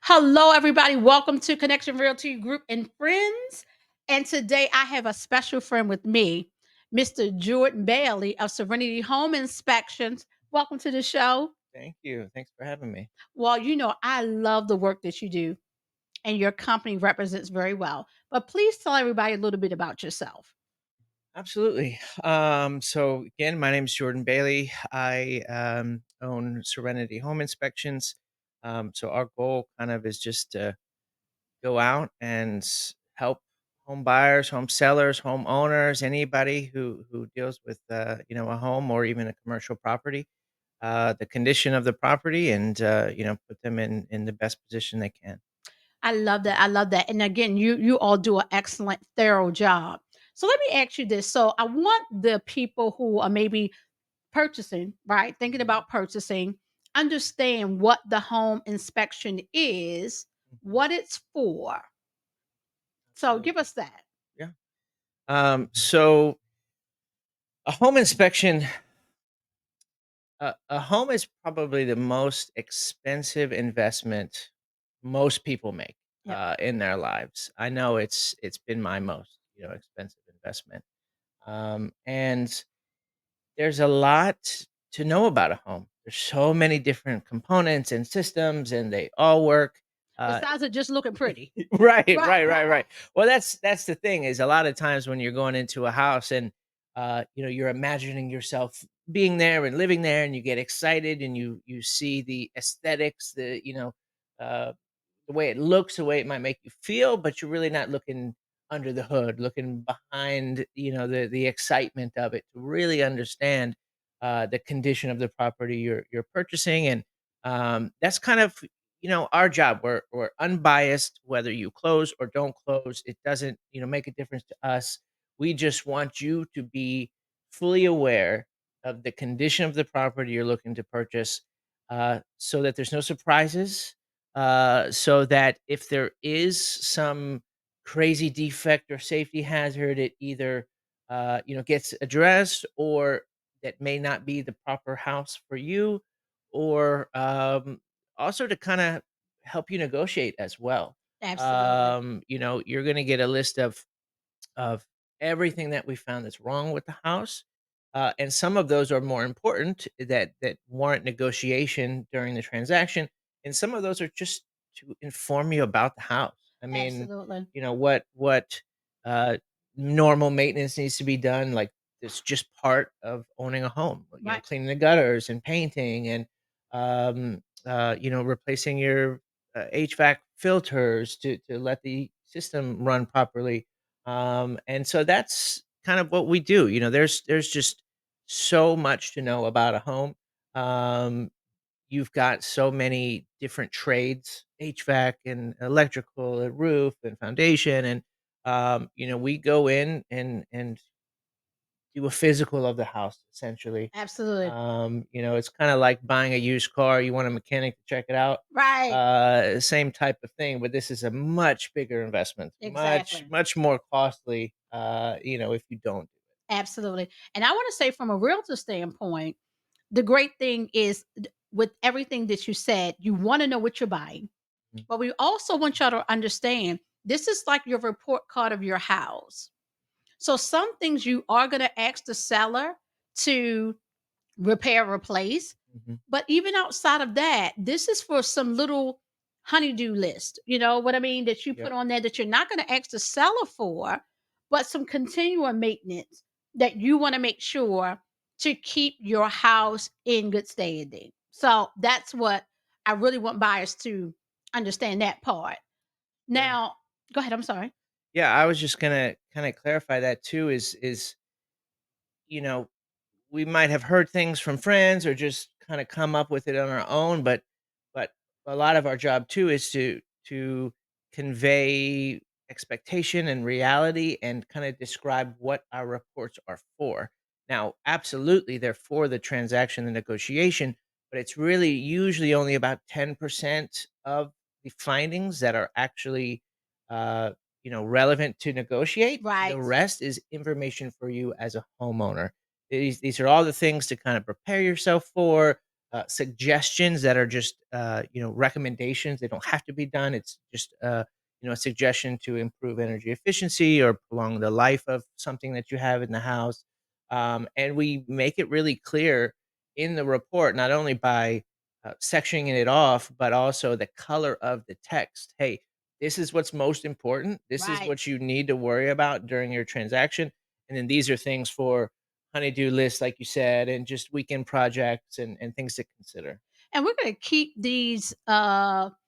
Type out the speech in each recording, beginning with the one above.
Hello, everybody. Welcome to Connection Realty Group and Friends. And today I have a special friend with me, Mr. Jordan Bailey of Serenity Home Inspections. Welcome to the show. Thank you. Thanks for having me. Well, I love the work that you do, and your company represents very well. But please tell everybody a little bit about yourself. Absolutely. So again, my name is Jordan Bailey. I own Serenity Home Inspections. So our goal kind of is just to go out and help home buyers, home sellers, home owners, anybody who deals with a home or even a commercial property, the condition of the property, and put them in the best position they can. I love that. I love that. And again, you all do an excellent, thorough job. So let me ask you this. So I want the people who are maybe purchasing, right? Thinking Mhm. about purchasing, understand what the home inspection is, Mhm. what it's for. So give Absolutely. us that. Yeah. So a home inspection, a home is probably the most expensive investment most people make Yep. in their lives. I know it's been my most expensive investment, and there's a lot to know about a home. There's so many different components and systems, and they all work. Uh, Besides it just looking pretty. Right, Right. right, right, right. Well, that's the thing is a lot of times when you're going into a house and you're imagining yourself being there and living there and you get excited and you see the aesthetics, uh the way it looks, the way it might make you feel, but you're really not looking under the hood, looking behind, the excitement of it to really understand the condition of the property you're purchasing. And that's kind of our job. We're unbiased, whether you close or don't close. It doesn't make a difference to us. We just want you to be fully aware of the condition of the property you're looking to purchase, so that there's no surprises, so that if there is some crazy defect or safety hazard, it either gets addressed, or that may not be the proper house for you, or also to kind of help you negotiate as well. Absolutely. You're going to get a list of everything that we found that's wrong with the house. And some of those are more important that warrant negotiation during the transaction, and some of those are just to inform you about the house. I mean, Absolutely. what uh, normal maintenance needs to be done, like it's just part of owning a home. Right. Cleaning the gutters and painting, and replacing your HVAC filters to let the system run properly. And so that's kind of what we do. There's just so much to know about a home. Um, you've got so many different trades, HVAC and electrical, and roof and foundation, and we go in and do a physical of the house essentially. Absolutely. It's kind of like buying a used car. You want a mechanic to check it out. Right. Same type of thing, but this is a much bigger investment, much, Exactly. much more costly, if you don't do Absolutely. And I want to say, from a realtor standpoint, the great thing is with everything that you said, you want to know what you're buying. it. Mhm. But we also want y'all to understand this is like your report card of your house. So some things you are going to ask the seller to repair, replace. Mhm. But even outside of that, this is for some little honeydew list. You know what I mean? That you put Yep. on there that you're not going to ask the seller for, but some continual maintenance that you want to make sure to keep your house in good standing. So that's what I really want buyers to understand, that part. Yeah. Now, go ahead. I'm sorry. Yeah, I was just gonna kind of clarify that too. Is you know we might have heard things from friends or just kind of come up with it on our own, but a lot of our job too is to convey expectation and reality and kind of describe what our reports are for. Now, absolutely they're for the transaction, the negotiation, but it's really usually only about 10% of the findings that are actually uh relevant to negotiate. The Right. rest is information for you as a homoner. These are all the things to kind of prepare yourself for, suggestions that are just recommendations. They don't have to be done. It's just a suggestion to improve energy efficiency or prolong the life of something that you have in the house. And we make it really clear in the report, not only by sectioning it off, but also the color of the text. Hey, this is what's most important. This is Right. what you need to worry about during your transaction. And then these are things for honeydew lists, like you said, and just weekend projects and things to consider. And we're going to keep these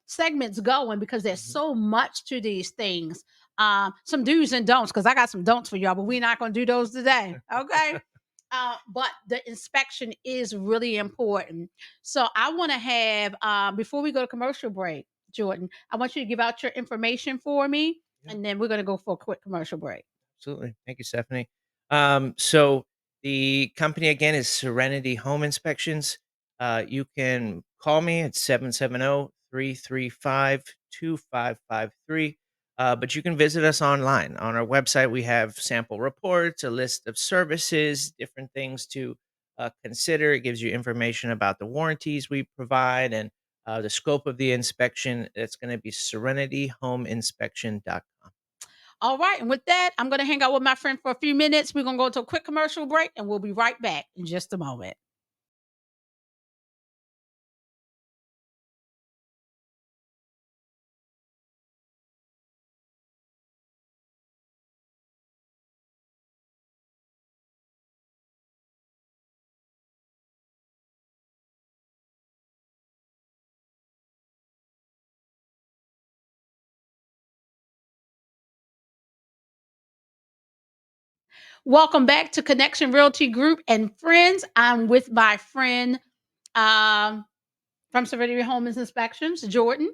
segments going because there's Mhm. so much to these things. Some do's and don'ts, because I got some don'ts for y'all, but we're not going to do those today. Okay. But the inspection is really important. So I want to have, before we go to commercial break, Jordan, I want you to give out your information for me, Yeah. and then we're going to go for a quick commercial break. Absolutely. Thank you, Stephanie. So the company again is Serenity Home Inspections. You can call me at 770-335-2553. But you can visit us online. On our website, we have sample reports, a list of services, different things to consider. It gives you information about the warranties we provide and the scope of the inspection. It's going to be serenityhomeinspection.com. All right. And with that, I'm going to hang out with my friend for a few minutes. We're going to go to a quick commercial break, and we'll be right back in just a moment. Welcome back to Connection Realty Group and Friends. I'm with my friend um, from Serenity Home Inspections, Jordan.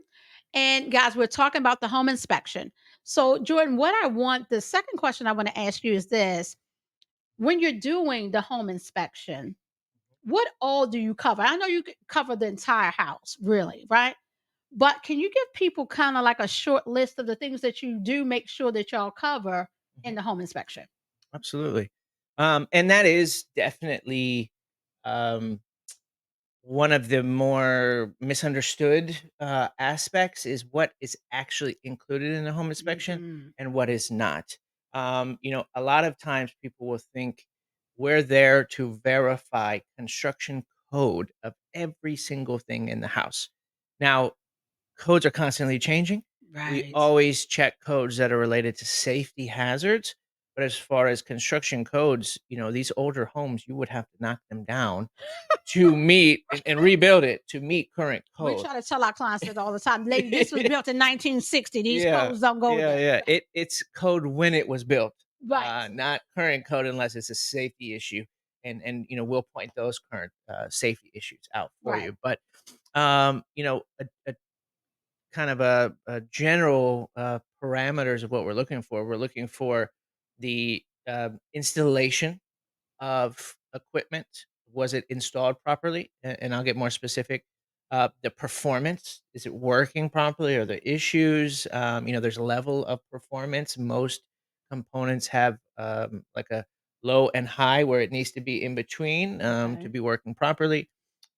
And guys, we're talking about the home inspection. So, Jordan, the second question I want to ask you is this: when you're doing the home inspection, what all do you cover? I know you cover the entire house, really, right? But can you give people kind of like a short list of the things that you do make sure that y'all cover in Mhm. the home inspection? Absolutely. And that is definitely um, one of the more misunderstood aspects is what is actually included in a home inspection Mhm. and what is not. A lot of times people will think we're there to verify construction code of every single thing in the house. Now, codes are constantly changing. We Right. always check codes that are related to safety hazards. But as far as construction codes, these older homes, you would have to knock them down to meet and rebuild it to meet current We code. try to tell our clients that all the time. Lady, this was built in 1960. These Yeah, codes don't go yeah, there. yeah. It's code when it was built, Right. not current code unless it's a safety issue, and we'll point those current safety issues out for Right. you. But a kind of a general parameters of what we're looking for. We're looking for the installation of equipment. Was it installed properly? And I'll get more specific. The performance, is it working properly? Are there issues? There's a level of performance. Most components have like a low and high where it needs to be in between to Okay. be working properly.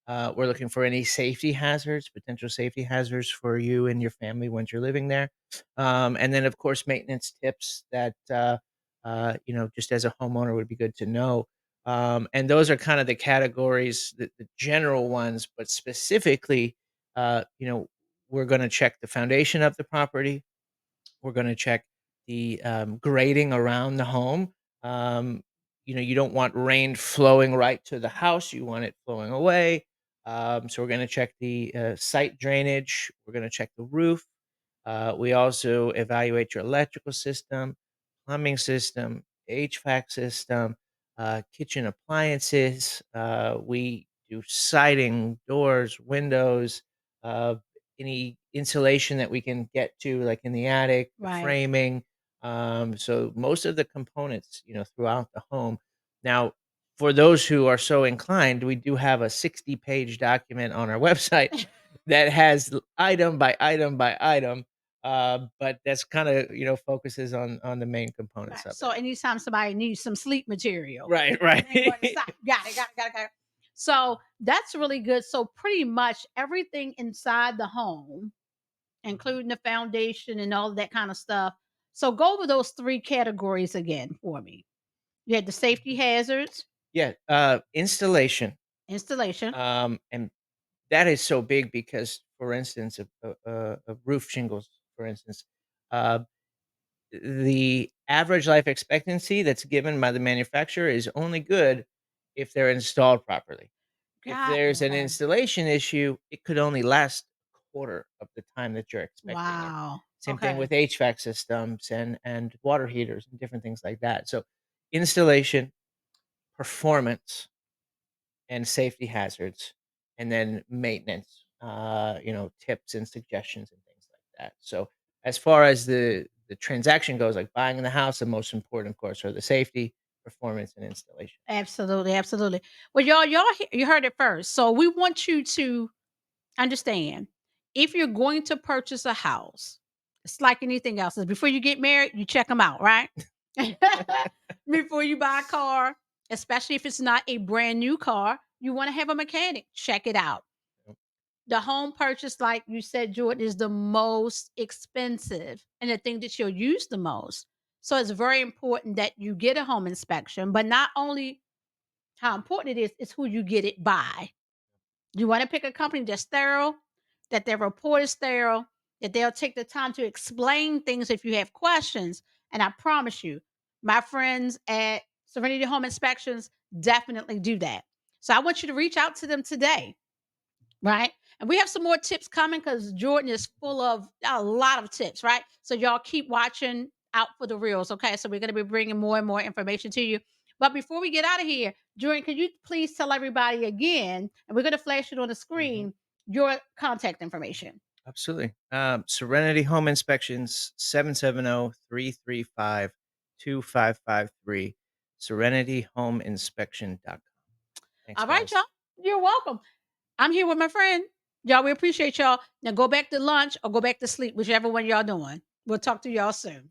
We're looking for any safety hazards, potential safety hazards for you and your family once you're living there. And then, of course, maintenance tips that, just as a homeowner would be good to know. And those are kind of the categories, the general ones, but specifically, we're going to check the foundation of the property. We're gonna check the, grading around the home. Um, you don't want rain flowing right to the house, you want it flowing away. So we're gonna check the, site drainage, we're gonna check the roof. We also evaluate your electrical system, plumbing system, HVAC system, kitchen appliances. We do siding, doors, windows, uh, any insulation that we can get to, like in the attic, the Right. framing. So most of the components, throughout the home. Now, for those who are so inclined, we do have a 60-page document on our website that has item by item by item, but that's kinda, focuses on the main components Right. of So it. anytime somebody needs some sleep material, Right, it right. ain't going to stop. Got it. Got it. Got it. Got it. So that's really good. So pretty much everything inside the home, Mhm. including the foundation and all of that kind of stuff. So go over those 3 categories again for me. You had the safety Mhm. hazards, Yeah, installation, installation. and that is so big because, for instance, of roof shingles, for instance, uh, the average life expectancy that's given by the manufacturer is only good if they're installed properly. If Got there's an okay. installation issue, it could only last a quarter of the time that you're expecting it. Wow. Same thing Okay. with HVAC systems and water heaters and different things like that. So installation, performance, and safety hazards, and then maintenance, tips and suggestions and things like that. So as far as the transaction goes, like buying the house, the most important, of course, are the safety, performance, and installation. Absolutely, absolutely. Well, you heard it first. So we want you to understand, if you're going to purchase a house, it's like anything else. Before you get married, you check them out, right? Before you buy a car, especially if it's not a brand new car, you want to have a mechanic check it out. The home purchase, like you said, Jordan, is the most expensive and the thing that you'll use the most. So it's very important that you get a home inspection, but not only how important it is who you get it by. You want to pick a company that's thorough, that their report is thorough, that they'll take the time to explain things if you have questions. And I promise you, my friends at Serenity Home Inspections definitely do that. So I want you to reach out to them today. Right? And we have some more tips coming because Jordan is full of a lot of tips, right? So y'all keep watching out for the reels, okay? So we're going to be bringing more and more information to you. But before we get out of here, Jordan, could you please tell everybody again, and we're going to flash it on the Mhm. screen, your contact information? Absolutely. Serenity Home Inspections, 770-335-2553, serenityhomeinspection.com. Thanks, All right, y'all. guys. You're welcome. I'm here with my friend. Y'all, we appreciate y'all. Now go back to lunch or go back to sleep, whichever one y'all doing. We'll talk to y'all soon.